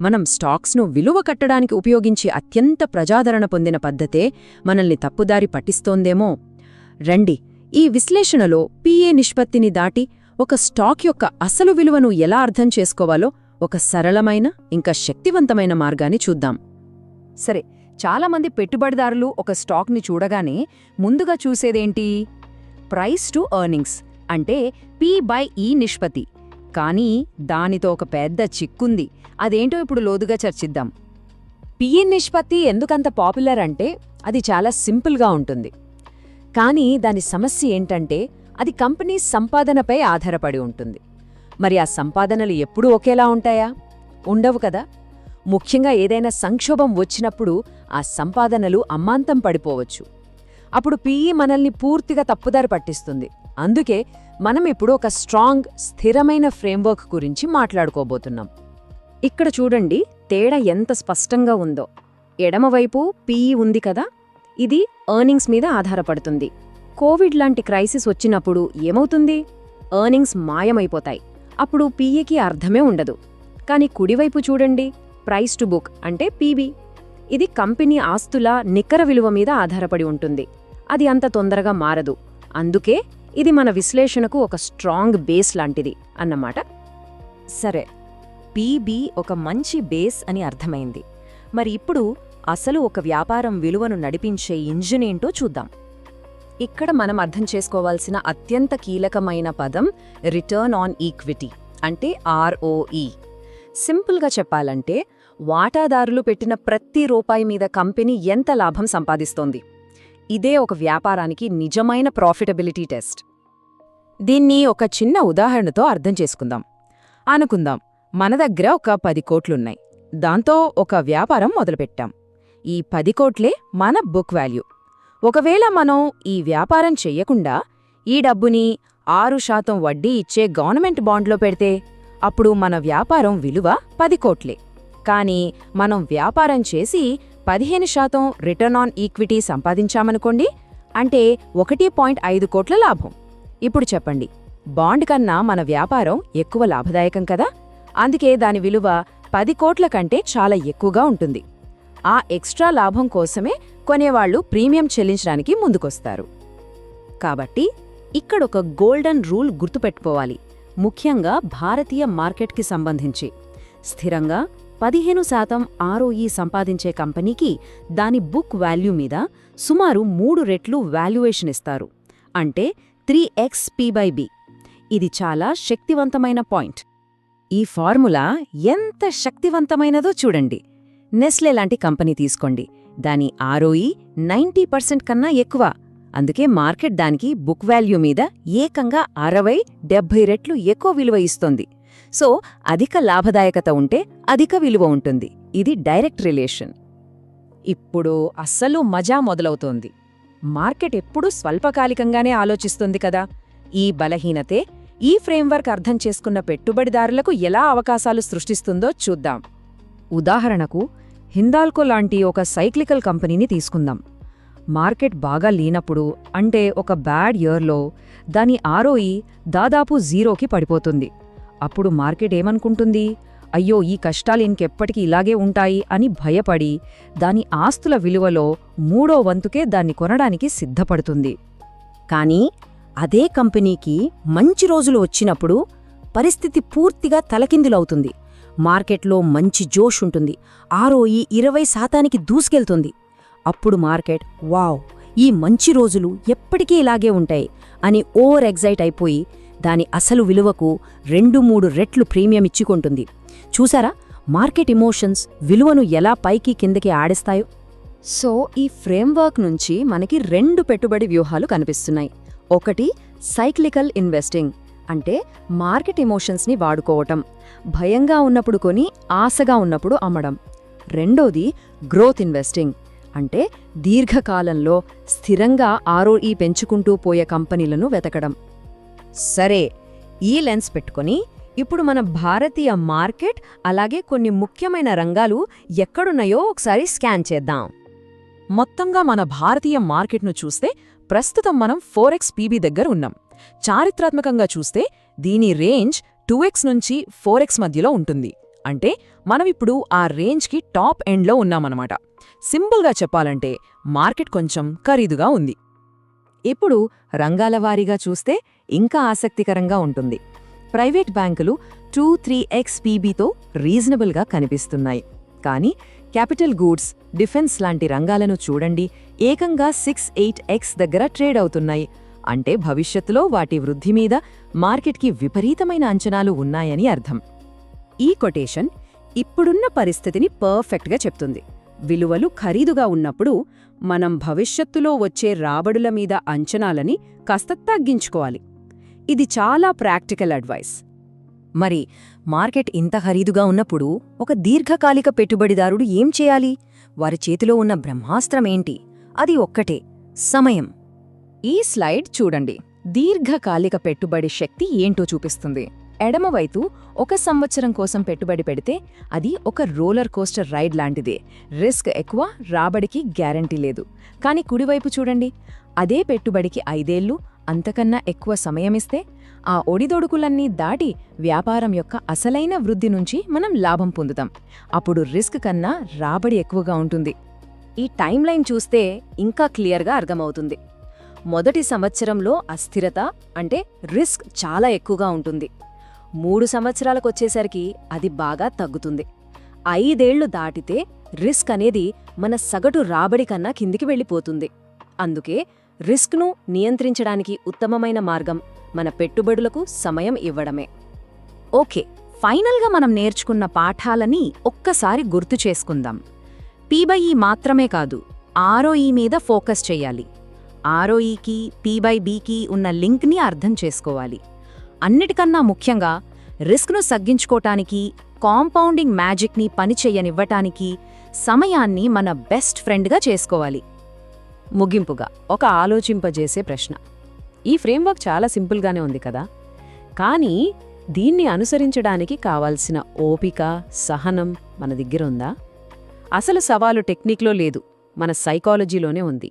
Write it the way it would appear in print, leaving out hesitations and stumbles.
మనం స్టాక్స్ను విలువ కట్టడానికి ఉపయోగించే అత్యంత ప్రజాదరణ పొందిన పద్ధతే మనల్ని తప్పుదారి పట్టిస్తోందేమో. రండి, ఈ విశ్లేషణలో పీఏ నిష్పత్తిని దాటి ఒక స్టాక్ యొక్క అసలు విలువను ఎలా అర్థం చేసుకోవాలో ఒక సరళమైన ఇంకా శక్తివంతమైన మార్గాన్ని చూద్దాం. సరే, చాలామంది పెట్టుబడిదారులు ఒక స్టాక్ని చూడగానే ముందుగా చూసేదేంటి? ప్రైస్ టు ఎర్నింగ్స్, అంటే P/E నిష్పత్తి. కానీ దానితో ఒక పెద్ద చిక్కుంది. అదేంటో ఇప్పుడు లోతుగా చర్చిద్దాం. పీఏ నిష్పత్తి ఎందుకంత పాపులర్ అంటే అది చాలా సింపుల్గా ఉంటుంది. కానీ దాని సమస్య ఏంటంటే అది కంపెనీ సంపాదనపై ఆధారపడి ఉంటుంది. మరి ఆ సంపాదనలు ఎప్పుడూ ఒకేలా ఉంటాయా? ఉండవు కదా. ముఖ్యంగా ఏదైనా సంక్షోభం వచ్చినప్పుడు ఆ సంపాదనలు అమాంతం పడిపోవచ్చు. అప్పుడు పీఈ మనల్ని పూర్తిగా తప్పుదారి పట్టిస్తుంది. అందుకే మనం ఇప్పుడు ఒక స్ట్రాంగ్, స్థిరమైన ఫ్రేమ్వర్క్ గురించి మాట్లాడుకోబోతున్నాం. ఇక్కడ చూడండి, తేడా ఎంత స్పష్టంగా ఉందో. ఎడమవైపు పీఈ ఉంది కదా, ఇది ఎర్నింగ్స్ మీద ఆధారపడుతుంది. కోవిడ్ లాంటి క్రైసిస్ వచ్చినప్పుడు ఏమవుతుంది? ఎర్నింగ్స్ మాయమైపోతాయి. అప్పుడు పీఈకి అర్థమే ఉండదు. కానీ కుడివైపు చూడండి, ప్రైస్ టు బుక్ అంటే పీబీ. ఇది కంపెనీ ఆస్తుల నికర విలువ మీద ఆధారపడి ఉంటుంది. అది అంత తొందరగా మారదు. అందుకే ఇది మన విశ్లేషణకు ఒక స్ట్రాంగ్ బేస్ లాంటిది అన్నమాట. సరే, పీబీ ఒక మంచి బేస్ అని అర్థమైంది. మరి ఇప్పుడు అసలు ఒక వ్యాపారం విలువను నడిపించే ఇంజిన్ ఏంటో చూద్దాం. ఇక్కడ మనం అర్థం చేసుకోవాల్సిన అత్యంత కీలకమైన పదం రిటర్న్ ఆన్ ఈక్విటీ, అంటే ROE. సింపుల్గా చెప్పాలంటే వాటాదారులు పెట్టిన ప్రతి రూపాయి మీద కంపెనీ ఎంత లాభం సంపాదిస్తోంది. ఇదే ఒక వ్యాపారానికి నిజమైన ప్రాఫిటబిలిటీ టెస్ట్. దీన్ని ఒక చిన్న ఉదాహరణతో అర్థం చేసుకుందాం. అనుకుందాం, మన దగ్గర ఒక 10 కోట్లున్నాయి. దాంతో ఒక వ్యాపారం మొదలుపెట్టాం. ఈ 10 కోట్లే మన బుక్ వాల్యూ. ఒకవేళ మనం ఈ వ్యాపారం చెయ్యకుండా ఈ డబ్బుని 6% వడ్డీ ఇచ్చే గవర్నమెంట్ బాండ్లో పెడితే అప్పుడు మన వ్యాపారం విలువ 10 కోట్లే. కానీ మనం వ్యాపారం చేసి 15% రిటర్న్ ఆన్ ఈక్విటీ సంపాదించామనుకోండి, అంటే 1.5 కోట్ల లాభం. ఇప్పుడు చెప్పండి, బాండ్ కన్నా మన వ్యాపారం ఎక్కువ లాభదాయకం కదా. అందుకే దాని విలువ 10 కోట్ల కంటే చాలా ఎక్కువగా ఉంటుంది. ఆ ఎక్స్ట్రా లాభం కోసమే కొనేవాళ్లు ప్రీమియం చెల్లించడానికి ముందుకొస్తారు. కాబట్టి ఇక్కడొక గోల్డెన్ రూల్ గుర్తుపెట్టుకోవాలి. ముఖ్యంగా భారతీయ మార్కెట్కి సంబంధించి స్థిరంగా 15% ROE సంపాదించే కంపెనీకి దాని బుక్ వాల్యూ మీద సుమారు 3 రెట్లు వాల్యుయేషన్ ఇస్తారు, అంటే 3x P/B. ఇది చాలా శక్తివంతమైన పాయింట్. ఈ ఫార్ములా ఎంత శక్తివంతమైనదో చూడండి. నెస్లే లాంటి కంపెనీ తీసుకోండి, దాని ROE 90% కన్నా ఎక్కువ. అందుకే మార్కెట్ దానికి బుక్ వాల్యూ మీద ఏకంగా 60-70 రెట్లు ఎక్కువ విలువ ఇస్తోంది. సో అధిక లాభదాయకత ఉంటే అధిక విలువ ఉంటుంది. ఇది డైరెక్ట్ రిలేషన్. ఇప్పుడు అస్సలు మజా మొదలవుతోంది. మార్కెట్ ఎప్పుడూ స్వల్పకాలికంగానే ఆలోచిస్తుంది కదా. ఈ బలహీనతే ఈ ఫ్రేమ్వర్క్ అర్థం చేసుకున్న పెట్టుబడిదారులకు ఎలా అవకాశాలు సృష్టిస్తుందో చూద్దాం. ఉదాహరణకు, హిందాల్కో లాంటి ఒక సైక్లికల్ కంపెనీని తీసుకుందాం. మార్కెట్ బాగా లేనప్పుడు, అంటే ఒక బ్యాడ్ ఇయర్లో దాని ROE దాదాపు 0కి పడిపోతుంది. అప్పుడు మార్కెట్ ఏమనుకుంటుంది? అయ్యో, ఈ కష్టాలు ఇంకెప్పటికీ ఇలాగే ఉంటాయి అని భయపడి దాని ఆస్తుల విలువలో 3వ వంతుకే దాన్ని కొనడానికి సిద్ధపడుతుంది. కానీ అదే కంపెనీకి మంచి రోజులు వచ్చినప్పుడు పరిస్థితి పూర్తిగా తలకిందులవుతుంది. మార్కెట్లో మంచి జోష్ ఉంటుంది. ROE 20%కి దూసుకెళ్తుంది. అప్పుడు మార్కెట్ వావ్, ఈ మంచి రోజులు ఎప్పటికీ ఇలాగే ఉంటాయి అని ఓవర్ ఎగ్జైట్ అయిపోయి దాని అసలు విలువకు 2-3 రెట్లు ప్రీమియం ఇచ్చుకుంటుంది. చూసారా, మార్కెట్ ఇమోషన్స్ విలువను ఎలా పైకి కిందకి ఆడిస్తాయో. సో ఈ ఫ్రేమ్వర్క్ నుంచి మనకి 2 పెట్టుబడి వ్యూహాలు కనిపిస్తున్నాయి. ఒకటి సైక్లికల్ ఇన్వెస్టింగ్, అంటే మార్కెట్ ఇమోషన్స్ని వాడుకోవటం, భయంగా ఉన్నప్పుడు కొని ఆశగా ఉన్నప్పుడు అమ్మడం. రెండోది గ్రోత్ ఇన్వెస్టింగ్, అంటే దీర్ఘకాలంలో స్థిరంగా ROE పెంచుకుంటూ పోయే కంపెనీలను వెతకడం. సరే, ఈ లెన్స్ పెట్టుకొని ఇప్పుడు మన భారతీయ మార్కెట్ అలాగే కొన్ని ముఖ్యమైన రంగాలు ఎక్కడున్నాయో ఒకసారి స్కాన్ చేద్దాం. మొత్తంగా మన భారతీయ మార్కెట్ను చూస్తే ప్రస్తుతం మనం 4x PB దగ్గర ఉన్నాం. చారిత్రాత్మకంగా చూస్తే దీని రేంజ్ 2x నుంచి 4x మధ్యలో ఉంటుంది. అంటే మనమిప్పుడు ఆ రేంజ్కి టాప్ ఎండ్లో ఉన్నామన్నమాట. సింపుల్గా చెప్పాలంటే మార్కెట్ కొంచెం ఖరీదుగా ఉంది. ఇప్పుడు రంగాల వారీగా చూస్తే ఇంకా ఆసక్తికరంగా ఉంటుంది. ప్రైవేట్ బ్యాంకులు 2-3x పీబీతో రీజనబుల్గా కనిపిస్తున్నాయి. కానీ క్యాపిటల్ గూడ్స్, డిఫెన్స్ లాంటి రంగాలను చూడండి, ఏకంగా 6-8x దగ్గర ట్రేడ్ అవుతున్నాయి. అంటే భవిష్యత్తులో వాటి వృద్ధి మీద మార్కెట్కి విపరీతమైన అంచనాలు ఉన్నాయని అర్థం. ఈ కొటేషన్ ఇప్పుడున్న పరిస్థితిని పర్ఫెక్ట్గా చెప్తుంది. విలువలు ఖరీదుగా ఉన్నప్పుడు మనం భవిష్యత్తులో వచ్చే రాబడుల మీద అంచనాలని కాస్త తగ్గించుకోవాలి. ఇది చాలా ప్రాక్టికల్ అడ్వైస్. మరి మార్కెట్ ఇంత ఖరీదుగా ఉన్నప్పుడు ఒక దీర్ఘకాలిక పెట్టుబడిదారుడు ఏం చేయాలి? వారి చేతిలో ఉన్న బ్రహ్మాస్త్రమేంటి? అది ఒక్కటే, సమయం. ఈ స్లైడ్ చూడండి. దీర్ఘకాలిక పెట్టుబడి శక్తి ఏంటో చూపిస్తుంది. ఎడమవైపు 1 సంవత్సరం కోసం పెట్టుబడి పెడితే అది ఒక రోలర్ కోస్టర్ రైడ్ లాంటిదే. రిస్క్ ఎక్కువ, రాబడికి గ్యారంటీ లేదు. కానీ కుడివైపు చూడండి, అదే పెట్టుబడికి 5 ఏళ్లు అంతకన్నా ఎక్కువ సమయమిస్తే ఆ ఒడిదొడుకులన్నీ దాటి వ్యాపారం యొక్క అసలైన వృద్ధి నుంచి మనం లాభం పొందుతాం. అప్పుడు రిస్క్ కన్నా రాబడి ఎక్కువగా ఉంటుంది. ఈ టైంలైన్ చూస్తే ఇంకా క్లియర్గా అర్థమవుతుంది. మొదటి సంవత్సరంలో అస్థిరత అంటే రిస్క్ చాలా ఎక్కువగా ఉంటుంది. 3 సంవత్సరాలకొచ్చేసరికి అది బాగా తగ్గుతుంది. 5 ఏళ్లు దాటితే రిస్క్ అనేది మన సగటు రాబడి కన్నా కిందికి వెళ్ళిపోతుంది. అందుకే రిస్క్ను నియంత్రించడానికి ఉత్తమమైన మార్గం మన పెట్టుబడులకు సమయం ఇవ్వడమే. ఓకే, ఫైనల్గా మనం నేర్చుకున్న పాఠాలని ఒక్కసారి గుర్తు చేసుకుందాం. పీ/ఈ మాత్రమే కాదు, ఆర్ఓఈ మీద ఫోకస్ చెయ్యాలి. ఆర్ఓఈకి పీ/బీకి ఉన్న లింక్ని అర్థం చేసుకోవాలి. అన్నిటికన్నా ముఖ్యంగా రిస్క్ను తగ్గించుకోటానికి, కాంపౌండింగ్ మ్యాజిక్ని పనిచెయ్యనివ్వటానికి సమయాన్ని మన బెస్ట్ ఫ్రెండ్గా చేసుకోవాలి. ముగింపుగా ఒక ఆలోచింపజేసే ప్రశ్న. ఈ ఫ్రేమ్వర్క్ చాలా సింపుల్గానే ఉంది కదా, కానీ దీన్ని అనుసరించడానికి కావాల్సిన ఓపిక, సహనం మన దగ్గరుందా? అసలు సవాలు టెక్నిక్లో లేదు, మన సైకాలజీలోనే ఉంది.